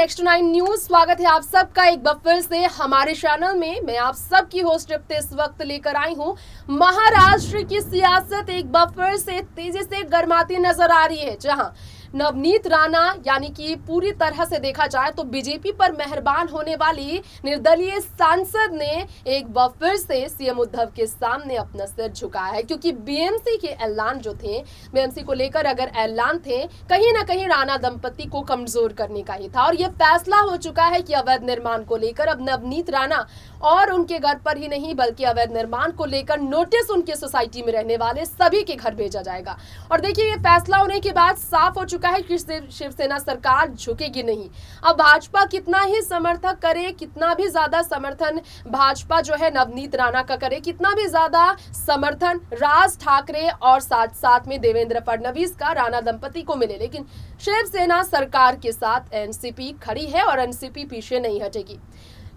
Next 9 news. स्वागत है आप सबका एक बार फिर से हमारे चैनल में। मैं आप सबकी होस्ट तृप्ति इस वक्त लेकर आई हूं। महाराष्ट्र की सियासत एक बार फिर से तेजी से गर्माती नजर आ रही है, जहां नवनीत राणा यानी कि पूरी तरह से देखा जाए तो बीजेपी पर मेहरबान होने वाली निर्दलीय सांसद ने एक बार फिर से सीएम उद्धव के सामने अपना सिर झुकाया है, क्योंकि बीएमसी के ऐलान जो थे, बीएमसी को लेकर अगर ऐलान थे, कहीं ना कहीं राणा दंपति को कमजोर करने का ही था। और यह फैसला हो चुका है कि अवैध निर्माण को लेकर अब नवनीत राणा और उनके घर पर ही नहीं बल्कि अवैध निर्माण को लेकर नोटिस उनके सोसाइटी में रहने वाले सभी के घर भेजा जाएगा। और देखिए, ये फैसला होने के बाद साफ हो चुका है कि शिवसेना सरकार झुकेगी नहीं। अब भाजपा कितना ही समर्थक करे, कितना भी ज्यादा समर्थन भाजपा जो है नवनीत राणा का करे, कितना भी ज्यादा समर्थन राज ठाकरे और साथ साथ में देवेंद्र फडणवीस का राणा दंपति को मिले, लेकिन शिवसेना सरकार के साथ एनसीपी खड़ी है और एनसीपी पीछे नहीं हटेगी।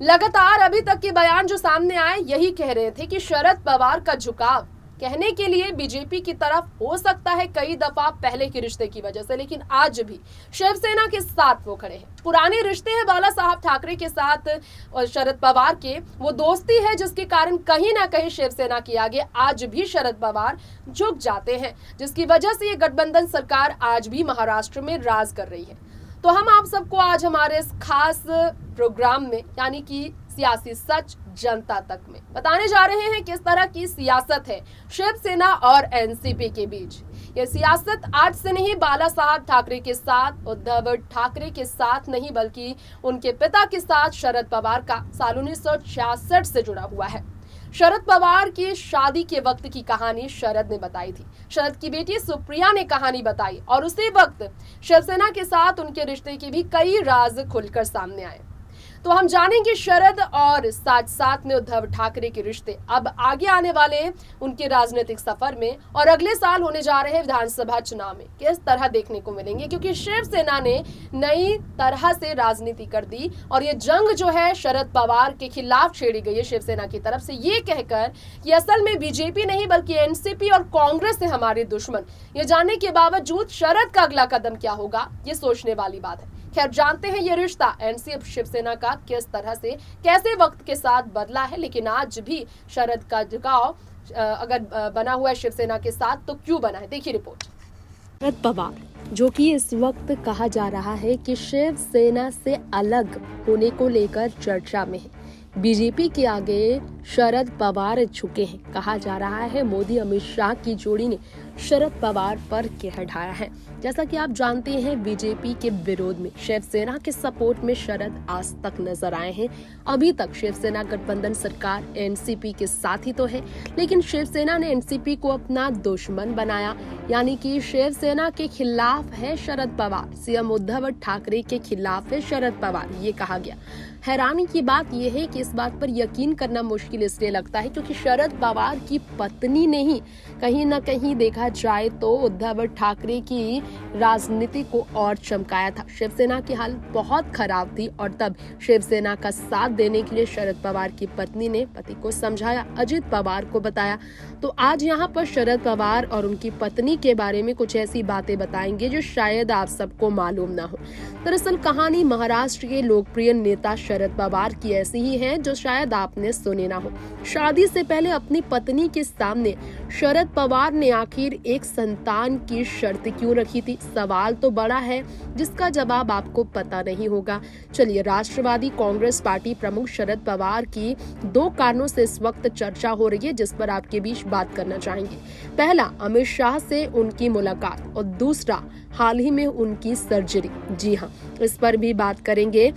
लगातार अभी तक के बयान जो सामने आए यही कह रहे थे कि शरद पवार का झुकाव कहने के लिए बीजेपी की तरफ हो सकता है कई दफा पहले के रिश्ते की वजह से, लेकिन आज भी शिवसेना के साथ वो खड़े हैं। पुराने रिश्ते हैं बाला साहब ठाकरे के साथ और शरद पवार के, वो दोस्ती है जिसके कारण कहीं ना कहीं शिवसेना के आगे आज भी शरद पवार झुक जाते हैं, जिसकी वजह से ये गठबंधन सरकार आज भी महाराष्ट्र में राज कर रही है। तो हम आप सबको आज हमारे इस खास प्रोग्राम में यानी कि सियासी सच जनता तक में बताने जा रहे हैं किस तरह की सियासत है शिवसेना और एनसीपी के बीच। ये सियासत आज से नहीं, बाला साहब ठाकरे के साथ, उद्धव ठाकरे के साथ नहीं बल्कि उनके पिता के साथ शरद पवार का साल 1966 से जुड़ा हुआ है। शरद पवार की शादी के वक्त की कहानी शरद ने बताई थी, शरद की बेटी सुप्रिया ने कहानी बताई और उसी वक्त शिवसेना के साथ उनके रिश्ते के भी कई राज खुलकर सामने आए। तो हम जानेंगे शरद और साथ साथ में उद्धव ठाकरे के रिश्ते अब आगे आने वाले उनके राजनीतिक सफर में और अगले साल होने जा रहे विधानसभा चुनाव में किस तरह देखने को मिलेंगे, क्योंकि शिवसेना ने नई तरह से राजनीति कर दी और ये जंग जो है शरद पवार के खिलाफ छेड़ी गई है शिवसेना की तरफ से, ये कहकर कि असल में बीजेपी नहीं बल्कि एनसीपी और कांग्रेस है हमारे दुश्मन। ये जानने के बावजूद शरद का अगला कदम क्या होगा, ये सोचने वाली बात है। खैर, जानते हैं ये रिश्ता एनसीपी शिवसेना का किस तरह से कैसे वक्त के साथ बदला है, लेकिन आज भी शरद का झुकाव अगर बना हुआ है शिवसेना के साथ तो क्यों बना है, देखिए रिपोर्ट। शरद पवार, जो कि इस वक्त कहा जा रहा है कि शिवसेना से अलग होने को लेकर चर्चा में है। बीजेपी के आगे शरद पवार झुके हैं। कहा जा रहा है मोदी अमित शाह की जोड़ी ने शरद पवार पर कहर ढाया है। जैसा कि आप जानते हैं, बीजेपी के विरोध में शिवसेना के सपोर्ट में शरद आज तक नजर आए हैं। अभी तक शिवसेना गठबंधन सरकार एनसीपी के साथ ही तो है, लेकिन शिवसेना ने एनसीपी को अपना दुश्मन बनाया, यानी कि शिवसेना के खिलाफ है शरद पवार, सीएम उद्धव ठाकरे के खिलाफ है शरद पवार, ये कहा गया। हैरानी की बात यह है कि इस बात पर यकीन करना मुश्किल इसलिए लगता है क्योंकि शरद पवार की पत्नी ने ही कहीं न कहीं देखा जाए तो उद्धव ठाकरे की राजनीति को और चमकाया था। शिवसेना की हालत बहुत खराब थी और तब शिवसेना का साथ देने के लिए शरद पवार की पत्नी ने पति को समझाया, अजित पवार को बताया। तो आज यहाँ पर शरद पवार और उनकी पत्नी के बारे में कुछ ऐसी बातें बताएंगे जो शायद आप सबको मालूम ना हो। दरअसल कहानी महाराष्ट्र के लोकप्रिय नेता शरद पवार की ऐसी ही है जो शायद आपने सुने ना हो। शादी से पहले अपनी पत्नी के सामने शरद पवार ने आखिर एक संतान की शर्त क्यों रखी थी? सवाल तो बड़ा है जिसका जवाब आपको पता नहीं होगा। चलिए, राष्ट्रवादी कांग्रेस पार्टी प्रमुख शरद पवार की दो कारणों से इस वक्त चर्चा हो रही है जिस पर आपके बीच बात करना चाहेंगे। पहला, अमित शाह से उनकी मुलाकात और दूसरा, हाल ही में उनकी सर्जरी। जी हाँ, इस पर भी बात करेंगे।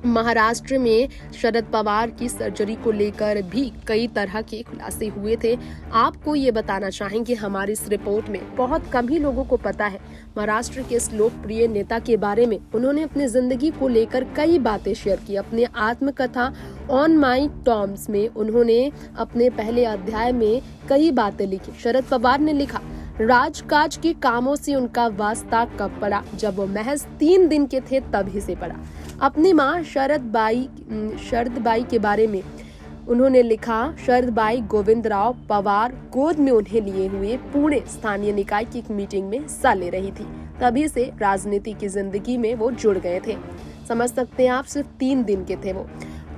महाराष्ट्र में शरद पवार की सर्जरी को लेकर भी कई तरह के खुलासे हुए थे। आपको ये बताना चाहेंगे हमारी इस रिपोर्ट में बहुत कम ही लोगों को पता है महाराष्ट्र के इस लोकप्रिय नेता के बारे में। उन्होंने अपनी जिंदगी को लेकर कई बातें शेयर की। अपने आत्मकथा ऑन माई टर्म्स में उन्होंने अपने पहले अध्याय में कई बातें लिखी। शरद पवार ने लिखा, राजकाज के कामों से उनका वास्ता कब पड़ा? जब वो महज 3 दिन के थे तभी से पड़ा। अपनी माँ शरद बाई के बारे में उन्होंने लिखा, शरद बाई गोविंदराव पवार गोद में उन्हें लिए हुए पुणे स्थानीय निकाय की एक मीटिंग में हिस्सा ले रही थी, तभी से राजनीति की जिंदगी में वो जुड़ गए थे। समझ सकते हैं आप, सिर्फ 3 दिन के थे वो।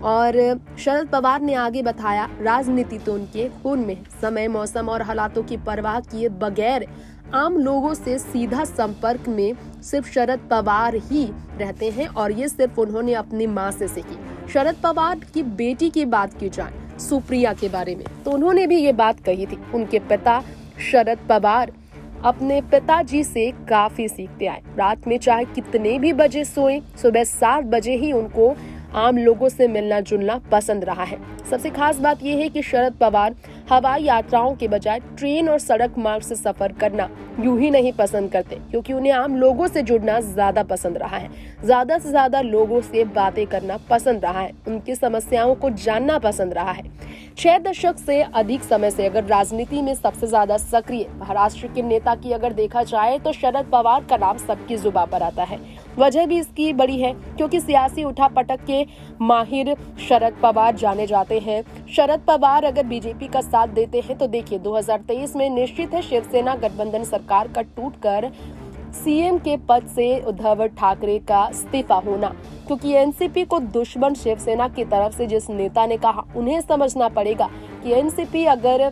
और शरद पवार ने आगे बताया, राजनीति तो उनके खून में है। समय, मौसम और हालातों की परवाह किए बगैर आम लोगों से सीधा संपर्क में सिर्फ शरद पवार ही रहते हैं, और ये सिर्फ उन्होंने अपनी माँ से सीखी। शरद पवार की बेटी की बात की जाए, सुप्रिया के बारे में, तो उन्होंने भी ये बात कही थी। उनके पिता शरद पवार अपने पिताजी से काफी सीखते आए। रात में चाहे कितने भी बजे सोए, सुबह 7 बजे ही उनको आम लोगों से मिलना जुलना पसंद रहा है। सबसे खास बात यह है कि शरद पवार हवाई यात्राओं के बजाय ट्रेन और सड़क मार्ग से सफर करना यूं ही नहीं पसंद करते, क्योंकि उन्हें आम लोगों से जुड़ना ज्यादा पसंद रहा है। ज्यादा से ज्यादा लोगों से बातें करना पसंद रहा है, उनकी समस्याओं को जानना पसंद रहा है। 6 दशक से अधिक समय से अगर राजनीति में सबसे ज्यादा सक्रिय महाराष्ट्र के नेता की अगर देखा जाए तो शरद पवार का नाम सबकी जुबान पर आता है। वजह भी इसकी बड़ी है, क्योंकि सियासी उठापटक के माहिर शरद पवार जाने जाते हैं। शरद पवार अगर बीजेपी का साथ देते हैं तो देखिए 2023 में निश्चित है शिवसेना गठबंधन सरकार का टूटकर सीएम के पद से उद्धव ठाकरे का इस्तीफा होना, क्योंकि एनसीपी को दुश्मन शिवसेना की तरफ से जिस नेता ने कहा, उन्हें समझना पड़ेगा कि एनसीपी अगर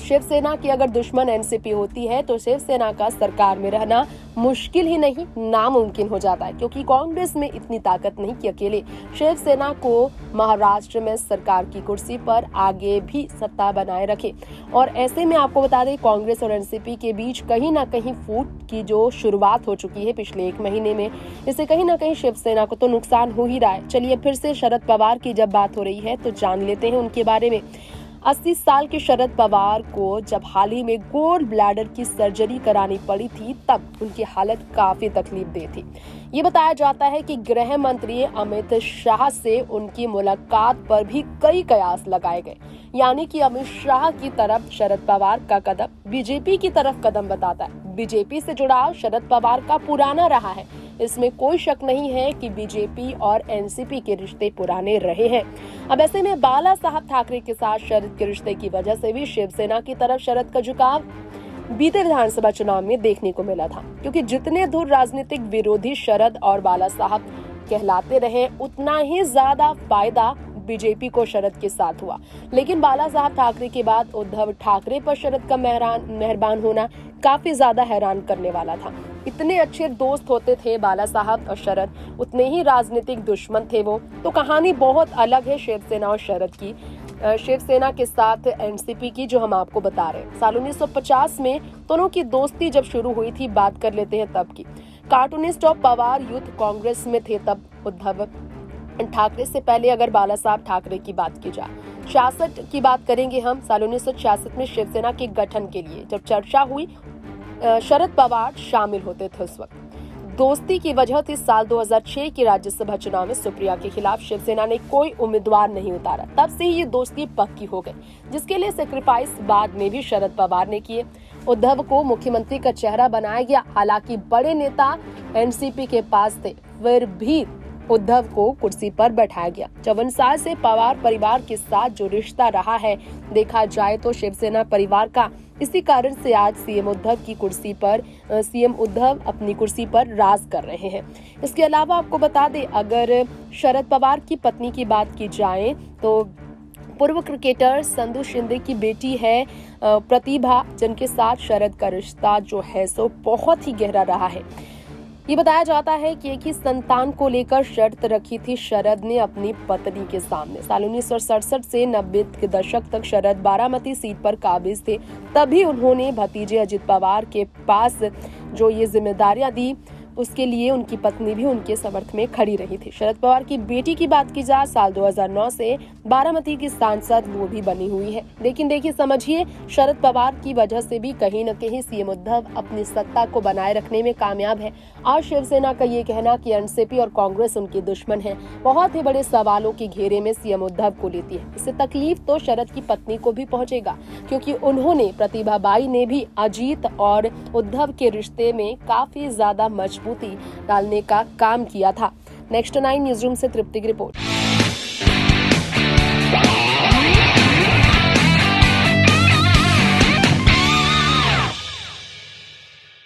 शिवसेना की अगर दुश्मन एनसीपी होती है तो शिवसेना का सरकार में रहना मुश्किल ही नहीं नामुमकिन हो जाता है, क्योंकि कांग्रेस में इतनी ताकत नहीं कि अकेले शिवसेना को महाराष्ट्र में सरकार की कुर्सी पर आगे भी सत्ता बनाए रखे। और ऐसे में आपको बता दें, कांग्रेस और एनसीपी के बीच कहीं ना कहीं फूट की जो शुरुआत हो चुकी है पिछले 1 महीने में, इससे कहीं ना कहीं शिवसेना को तो नुकसान हो ही रहा है। चलिए फिर से शरद पवार की जब बात हो रही है तो जान लेते हैं उनके बारे में। 80 साल के शरद पवार को जब हाल ही में गोल ब्लैडर की सर्जरी करानी पड़ी थी, तब उनकी हालत काफी तकलीफदेह थी। ये बताया जाता है कि गृह मंत्री अमित शाह से उनकी मुलाकात पर भी कई कयास लगाए गए, यानी कि अमित शाह की तरफ शरद पवार का कदम बीजेपी की तरफ कदम बताता है। बीजेपी से जुड़ाव शरद पवार का पुराना रहा है, इसमें कोई शक नहीं है कि बीजेपी और एनसीपी के रिश्ते पुराने रहे हैं। अब ऐसे में बाला साहब ठाकरे के साथ शरद के रिश्ते की वजह से भी शिवसेना की तरफ शरद का झुकाव बीते विधानसभा चुनाव में देखने को मिला था, क्योंकि जितने दूर राजनीतिक विरोधी शरद और बाला साहब कहलाते रहे, उतना ही ज्यादा फायदा बीजेपी को शरद के साथ हुआ। लेकिन बाला साहब ठाकरे के बाद उद्धव ठाकरे पर शरद का मेहरबान होना काफी ज्यादा हैरान करने वाला था। इतने अच्छे दोस्त होते थे बाला साहब और शरद, उतने ही राजनीतिक दुश्मन थे वो। तो कहानी बहुत अलग है शिवसेना और शरद की, शिवसेना के साथ एनसीपी की, जो हम आपको बता रहे हैं। साल 1950 में दोनों की दोस्ती जब शुरू हुई थी, बात कर लेते हैं तब की। कार्टूनिस्ट और पवार यूथ कांग्रेस में थे तब उद्धव ठाकरे से पहले। अगर बाला साहब ठाकरे की बात की जाए, 66 की बात करेंगे हम। साल 1966 में शिवसेना के गठन के लिए जब चर्चा हुई, शरद पवार शामिल होते थे उस वक्त। दोस्ती की वजह थी साल 2006 के राज्यसभा चुनाव में सुप्रिया के खिलाफ शिवसेना ने कोई उम्मीदवार नहीं उतारा। तब से ही ये दोस्ती पक्की हो गई, जिसके लिए सेक्रीफाइस बाद में भी शरद पवार ने किए। उद्धव को मुख्यमंत्री का चेहरा बनाया गया। हालांकि बड़े नेता एनसीपी के पास थे, फिर भी उद्धव को कुर्सी पर बैठाया गया। 54 साल से पवार परिवार के साथ जो रिश्ता रहा है, देखा जाए तो शिवसेना परिवार का, इसी कारण से आज सीएम उद्धव अपनी कुर्सी पर राज कर रहे हैं। इसके अलावा आपको बता दें, अगर शरद पवार की पत्नी की बात की जाए तो पूर्व क्रिकेटर संजू शिंदे की बेटी है प्रतिभा, जिनके साथ शरद का रिश्ता जो है सो बहुत ही गहरा रहा है। ये बताया जाता है कि एक ही संतान को लेकर शर्त रखी थी शरद ने अपनी पत्नी के सामने। साल 1967 से 90 के दशक तक शरद बारामती सीट पर काबिज थे। तभी उन्होंने भतीजे अजित पवार के पास जो ये जिम्मेदारियां दी, उसके लिए उनकी पत्नी भी उनके समर्थन में खड़ी रही थी। शरद पवार की बेटी की बात की जाए, साल 2009 से बारामती की सांसद वो भी बनी हुई है। लेकिन देखिए, समझिए, शरद पवार की वजह से भी कहीं न कहीं सीएम उद्धव अपनी सत्ता को बनाए रखने में कामयाब है। आज शिवसेना का ये कहना कि एनसीपी और कांग्रेस उनके दुश्मन है, बहुत ही बड़े सवालों के घेरे में सीएम उद्धव को लेती है। इससे तकलीफ तो शरद की पत्नी को भी पहुंचेगा, क्योंकि उन्होंने, प्रतिभा बाई ने भी अजीत और उद्धव के रिश्ते में काफी ज्यादा मजबूती डालने का काम किया था। नेक्स्ट 9 न्यूज़ रूम से तृप्ति की रिपोर्ट।